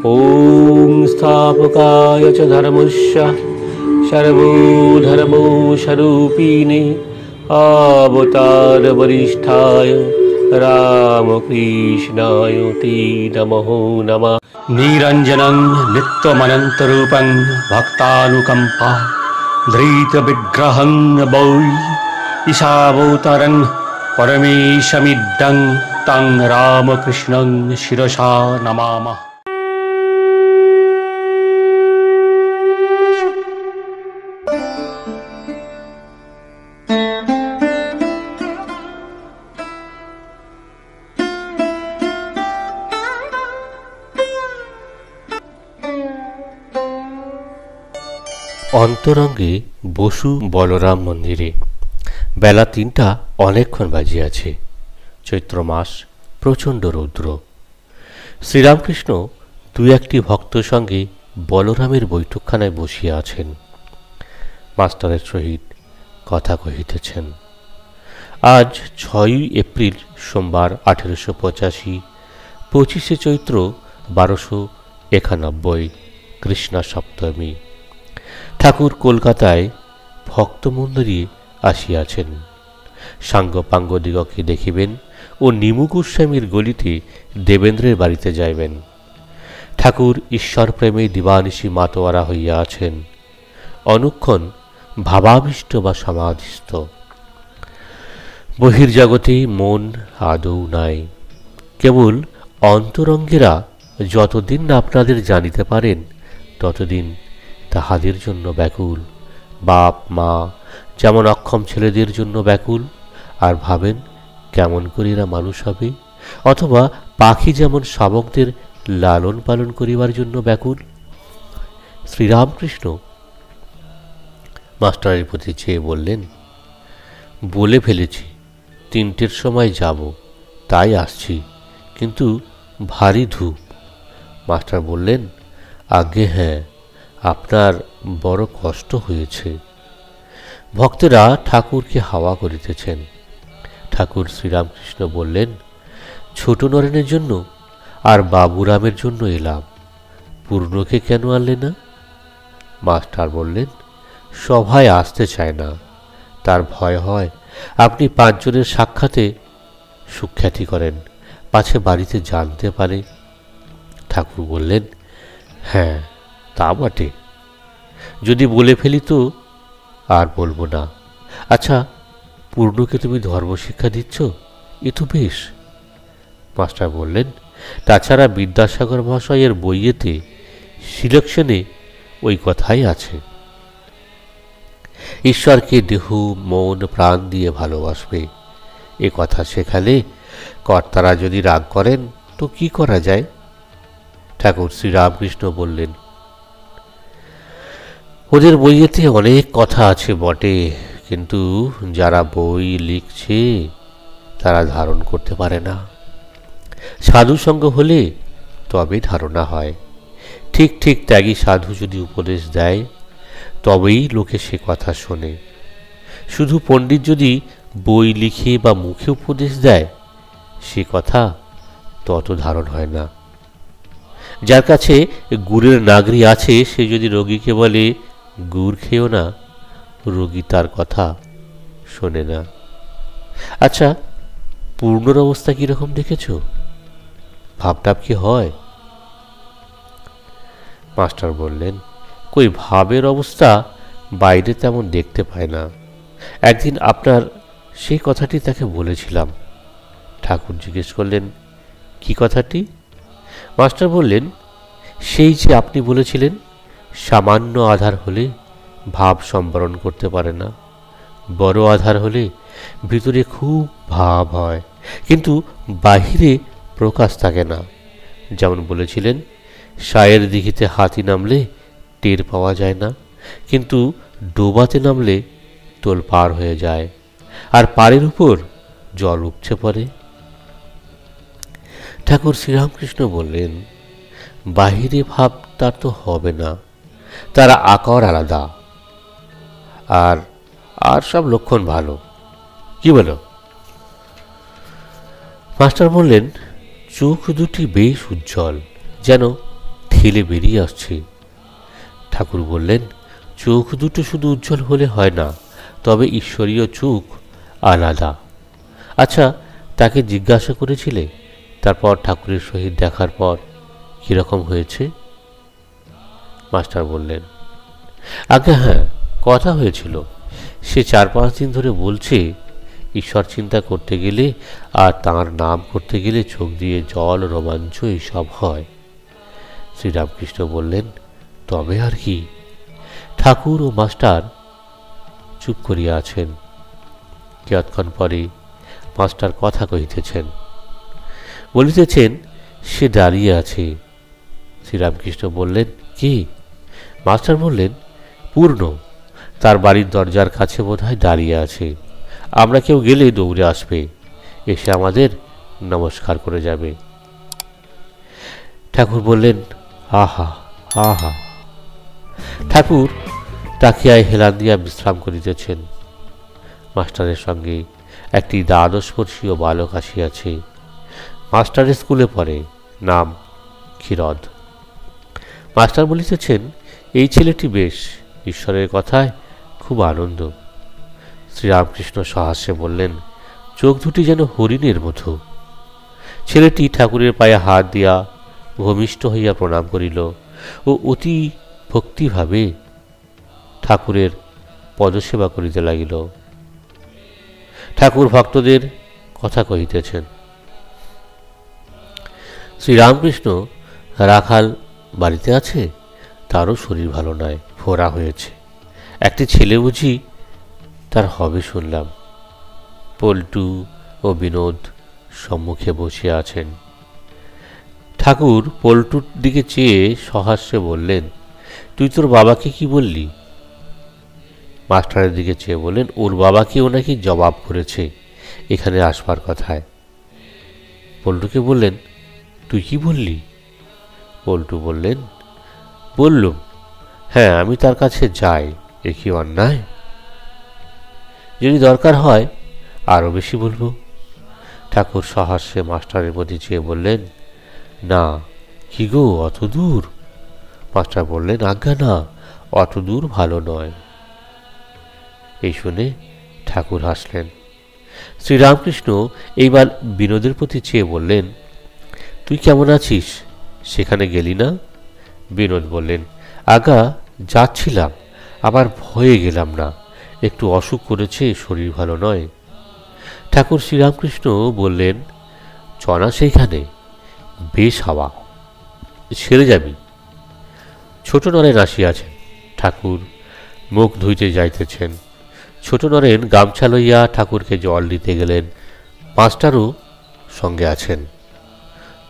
ॐ स्थापकाय च धर्मस्य सर्वधर्मस्वरूपिणे अवतारवरिष्ठाय रामकृष्णाय ते नमो नमः। निरञ्जनं नित्यमनन्तरूपं भक्तानुकम्पा धृतविग्रहं वै ईशावतारं परमेशमिदं तं रामकृष्णं शिरसा नमामः। অন্তরঙ্গে বসু বলরাম মন্দিরে বেলা ৩টা অনেকক্ষণ বাজিয়াছে। চৈত্র মাস, প্রচণ্ড রৌদ্র। শ্রীরামকৃষ্ণ দুই একটি ভক্ত সঙ্গে বলরামের বৈঠকখানায় বসিয়া আছেন, মাস্টারের সহিত কথা কহিতেছেন। আজ ৬ই এপ্রিল সোমবার ১৮৮৫, ২৫শে চৈত্র ১২৯১ কৃষ্ণা সপ্তমী। ঠাকুর কলকাতায় ভক্তমন্দিরে আসিয়াছেন। সাঙ্গপাঙ্গদিগকে দেখিবেন ও নিমু গোস্বামীর গলিতে দেবেন্দ্রের বাড়িতে যাইবেন। ঠাকুর ঈশ্বরপ্রেমে দিবানিশি মাতোয়ারা হইয়া আছেন, অনুক্ষণ ভাবাবিষ্ট বা সমাধিস্থ। বহির্জগতে মন আদৌ নাই। কেবল অন্তরঙ্গেরা যতদিন আপনাদের জানিতে পারেন ততদিন তাহাদের জন্য ব্যাকুল। বাপ মা যেমন অক্ষম ছেলেদের জন্য ব্যাকুল, আর ভাবেন কেমন করে এরা মানুষ হবে, অথবা পাখি যেমন শাবকদের লালন পালন করিবার জন্য ব্যাকুল। শ্রীরামকৃষ্ণ মাস্টারের প্রতি চেয়ে বললেন, বলে ফেলেছি ৩টের সময় যাব, তাই আসছি, কিন্তু ভারী ধূপ। মাস্টার বললেন, আজ্ঞে হ্যাঁ, আপনার বড় কষ্ট হয়েছে। ভক্তেরা ঠাকুরকে হাওয়া করিতেছেন। ঠাকুর শ্রীরামকৃষ্ণ বললেন, ছোট নরেনের জন্য আর বাবুরামের জন্য এলাম, পূর্ণকে কেন আনলে না? মাস্টার বললেন, সভায় আসতে চায় না, তার ভয় হয় আপনি ৫ জনের সাক্ষাতে সুখ্যাতি করেন, পাছে বাড়িতে জানতে পারে। ঠাকুর বললেন, হ্যাঁ তা বটে, যদি বলে ফেলি তো আর বলবো না। আচ্ছা, পূর্ণকে তুমি ধর্মশিক্ষা দিচ্ছ, এ তো বেশ। মাস্টার বললেন, তাছাড়া বিদ্যাসাগর মহাশয়ের বইয়েতে সিলেকশনে ওই কথাই আছে, ঈশ্বরকে দেহ মন প্রাণ দিয়ে ভালোবাসবে। এ কথা শেখালে কর্তারা যদি রাগ করেন তো কি করা যায়? ঠাকুর শ্রীরামকৃষ্ণ বললেন, ওদের বইয়েতে অনেক কথা আছে বটে, কিন্তু যারা বই লিখছে তারা ধারণ করতে পারে না। সাধুসঙ্গ হলে তবে ধারণা হয়। ঠিক ঠিক ত্যাগী সাধু যদি উপদেশ দেয় তবেই লোকে সে কথা শোনে। শুধু পণ্ডিত যদি বই লিখে বা মুখে উপদেশ দেয় সে কথা তত ধারণ হয় না। যার কাছে গুড়ের নাগরি আছে সে যদি রোগীকে বলে গুড় খেও না, রোগী তার কথা শোনে না। আচ্ছা, পূর্ণর অবস্থা কিরকম দেখেছ? ভাবটাপ কি হয়? মাস্টার বললেন, কই ভাবের অবস্থা বাইরে তেমন দেখতে পায় না। একদিন আপনার সেই কথাটি তাকে বলেছিলাম। ঠাকুর জিজ্ঞেস করলেন, কি কথাটি? মাস্টার বললেন, সেই যে আপনি বলেছিলেন সামান্য আধার হলে ভাব সম্বরণ করতে পারে না, বড় আধার হলে ভিতরে খুব ভাব হয়, কিন্তু বাহিরে প্রকাশ থাকে না। যেমন বলেছিলেন, সায়ের দিঘিতে হাতি নামলে টের পাওয়া যায় না, কিন্তু ডোবাতে নামলে তোল পার হয়ে যায়, আর পাড়ের উপর জল উপচে পড়ে। ঠাকুর শ্রীরামকৃষ্ণ বললেন, বাহিরে ভাব তার তো হবে না, তার আকার আলাদা, আর আর সব লক্ষণ ভালো। কি বলো? মাস্টার বললেন, চোখ দুটি বেশ উজ্জ্বল, যেন ঢিলে বেরিয়ে আসছে। ঠাকুর বললেন, চোখ দুটো শুধু উজ্জ্বল হলে হয় না, তবে ঈশ্বরীয় চোখ আলাদা। আচ্ছা, তাকে জিজ্ঞাসা করেছিলে তারপর ঠাকুরের সহিত দেখার পর কিরকম হয়েছে? মাস্টার বললেন, আগে হ্যাঁ, কথা হয়েছিল। সে 4-5 দিন ধরে বলছে ঈশ্বর চিন্তা করতে গেলে আর তাঁর নাম করতে গেলে চোখ দিয়ে জল, রোমাঞ্চ এইসব হয়। শ্রীরামকৃষ্ণ বললেন, তবে আর কি? ঠাকুর ও মাস্টার চুপ করিয়া আছেন। কিয়ৎক্ষণ পরে মাস্টার কথা কহিতেছেন, বলিতেছেন সে দাঁড়িয়ে আছে। শ্রীরামকৃষ্ণ বললেন, কি? মাস্টার বললেন, পূর্ণ তার বাড়ির দরজার কাছে বোধহয় দাঁড়িয়ে আছে। আমরা কেউ গেলে দৌড়ে আসবে, এসে আমাদের নমস্কার করে যাবে। ঠাকুর বললেন, আহা আহা। ঠাকুর তাকিয়ায় হেলান দিয়া বিশ্রাম করিতেছেন। মাস্টারের সঙ্গে একটি দ্বাদশবর্ষীয় বালক আসিয়াছে। মাস্টারের স্কুলে পড়ে, নাম ক্ষীরদ। মাস্টার বলিতেছেন, এই ছেলেটি বেশ, ঈশ্বরের কথায় খুব আনন্দ। শ্রীরামকৃষ্ণ সহাস্যে বললেন, চোখ দুটি যেন হরিণের মতো। ছেলেটি ঠাকুরের পায়ে হাত দিয়া ভূমিষ্ঠ হইয়া প্রণাম করিল ও অতি ভক্তিভাবে ঠাকুরের পদসেবা করিতে লাগিল। ঠাকুর ভক্তদের কথা কহিতেছেন। শ্রীরামকৃষ্ণ, রাখাল বাড়িতে আছে? তারও শরীর ভালো নয়, ফোড়া হয়েছে। একটি ছেলে বুঝি তার হবে শুনলাম। পল্টু ও বিনোদ সম্মুখে বসিয়া আছেন। ঠাকুর পল্টুর দিকে চেয়ে সহাস্যে বললেন, তুই তোর বাবাকে কি বললি? মাস্টারের দিকে চেয়ে বললেন, ওর বাবাকে ও নাকি জবাব করেছে এখানে আসবার কথায়। পল্টুকে বললেন, তুই কি বললি? পল্টু বললেন, বললুম, হ্যাঁ, আমি তার কাছে যাই, এ কি অন্যায়? যদি দরকার হয় আরও বেশি বলবো। ঠাকুর সহাস্যে মাস্টারের প্রতি চেয়ে বললেন, না। কি গো, অত দূর? মাস্টার বললেন, আজ্ঞা না, অত দূর ভালো নয়। এই শুনে ঠাকুর হাসলেন। শ্রীরামকৃষ্ণ এইবার বিনোদের প্রতি চেয়ে বললেন, তুই কেমন আছিস? সেখানে গেলি না? বিনোদ বললেন, আজ্ঞা যাচ্ছিলাম, আবার ভয়ে গেলাম না, একটু অসুখ করেছে, শরীর ভালো নয়। ঠাকুর শ্রীরামকৃষ্ণ বললেন, চনা সেইখানে, বেশ হাওয়া, সেরে যাবি। ছোট নরেন আসিয়াছেন। ঠাকুর মুখ ধুইতে যাইতেছেন। ছোট নরেন গামছা লইয়া ঠাকুরকে জল দিতে গেলেন। মাস্টারও সঙ্গে আছেন।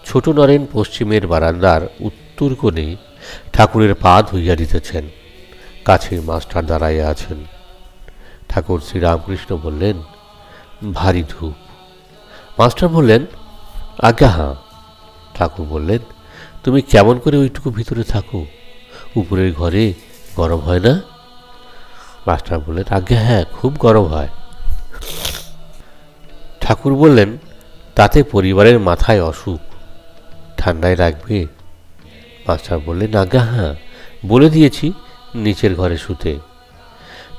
ছোট নরেন পশ্চিমের বারান্দার উত্তর কোণে ঠাকুরের পা ধুইয়া দিতেছেন। কাছে মাস্টার দাঁড়াইয়া আছেন। ঠাকুর শ্রীরামকৃষ্ণ বললেন, ভারী ধূপ। মাস্টার বললেন, আজ্ঞা হাঁ। ঠাকুর বললেন, তুমি কেমন করে ওইটুকু ভিতরে থাকো? উপরের ঘরে গরম হয় না? মাস্টার বললেন, আজ্ঞা হ্যাঁ, খুব গরম হয়। ঠাকুর বললেন, তাতে পরিবারের মাথায় অসুখ, ঠান্ডায় রাখবে। মাস্টার বললেন, আজ্ঞা হ্যাঁ, বলে দিয়েছি নিচের ঘরে শুতে।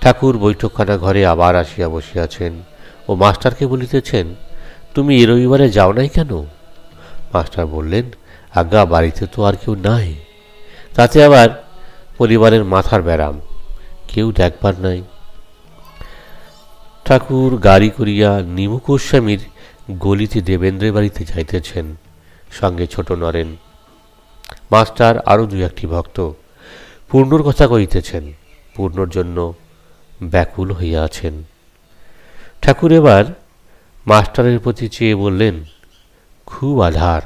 ঠাকুর বৈঠকখানা ঘরে আবার আসিয়া বসিয়াছেন ও মাস্টারকে বলিতেছেন, তুমি এ রবিবারে যাও নাই কেন? মাস্টার বললেন, আজ্ঞা বাড়িতে তো আর কেউ নাই, তাতে আবার পরিবারের মাথার ব্যারাম, কেউ দেখবার নাই। ঠাকুর গাড়ি করিয়া নিমু গোস্বামীর গলিতে দেবেন্দ্রের বাড়িতে যাইতেছেন, সঙ্গে ছোট নরেন। মাস্টার আরও 2-1টি ভক্ত পূর্ণর কথা কহিতেছেন, পূর্ণর জন্য ব্যাকুল হইয়া আছেন। ঠাকুর এবার মাস্টারের প্রতি চেয়ে বললেন, খুব আধার,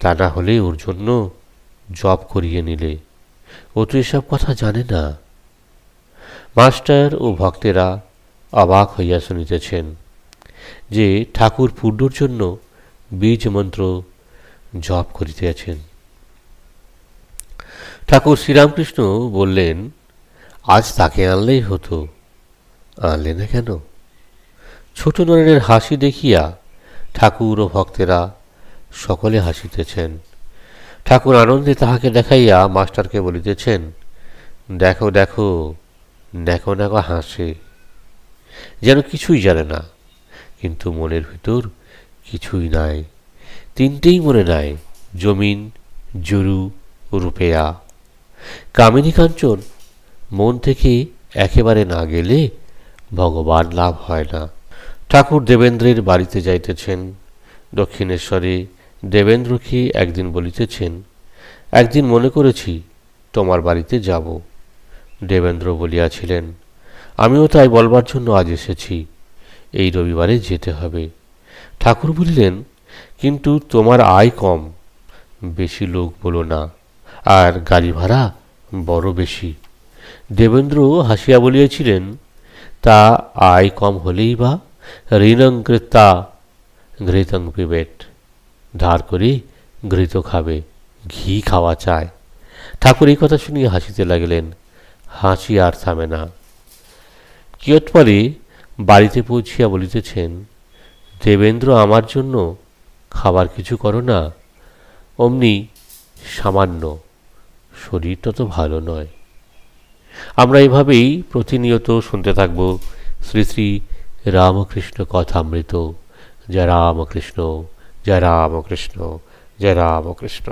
তা না হলে ওর জন্য জব করিয়ে নিলে, ও তো এসব কথা জানে না। মাস্টার ও ভক্তেরা অবাক হইয়া শুনিতেছেন যে ঠাকুর পূর্ণর জন্য বীজ মন্ত্র জপ করিতেছেন। ঠাকুর শ্রীরামকৃষ্ণ বললেন, আজ তাকে আনলেই হতো, আনলে না কেন? ছোট নরেনের হাসি দেখিয়া ঠাকুর ও ভক্তেরা সকলে হাসিতেছেন। ঠাকুর আনন্দে তাহাকে দেখাইয়া মাস্টারকে বলিতেছেন, দেখো দেখো, দেখো দেখো হাসে, যেন কিছুই জানে না, কিন্তু মনের ভিতর কিছুই নাই, তিনটেই মনে নাই, জমিন, জরু, রুপেয়া। কামিনী কাঞ্চন মন থেকে একেবারে না গেলে ভগবান লাভ হয় না। ঠাকুর দেবেন্দ্রের বাড়িতে যাইতেছেন। দক্ষিণেশ্বরে দেবেন্দ্রকে একদিন বলিতেছেন, একদিন মনে করেছি তোমার বাড়িতে যাব। দেবেন্দ্র বলিয়াছিলেন, আমিও তাই বলবার জন্য আজ এসেছি, এই রবিবারে যেতে হবে। ঠাকুর বলিলেন, কিন্তু তোমার আয় কম, বেশি লোক বলো না, আর গাড়ি ভাড়া বড় বেশি। দেবেন্দ্র হাসিয়া বলিয়াছিলেন, তা আয় কম হলেই বা ঋণং কৃত্তা ঘৃতং পিবেট, ধার করে ঘৃত খাবে, ঘি খাওয়া চায়। ঠাকুর এই কথা শুনিয়া হাসিতে লাগিলেন, হাসি আর থামে না। কিয়ৎপরে বাড়িতে পৌঁছিয়া বলিতেছেন, দেবেন্দ্র আমার জন্য খাবার কিছু করো না, অমনি সামান্য, শরীরটা তো ভালো নয়। আমরা এভাবেই প্রতিনিয়ত শুনতে থাকব শ্রী শ্রী রামকৃষ্ণ কথামৃত। জয় রামকৃষ্ণ, জয় রামকৃষ্ণ, জয় রামকৃষ্ণ।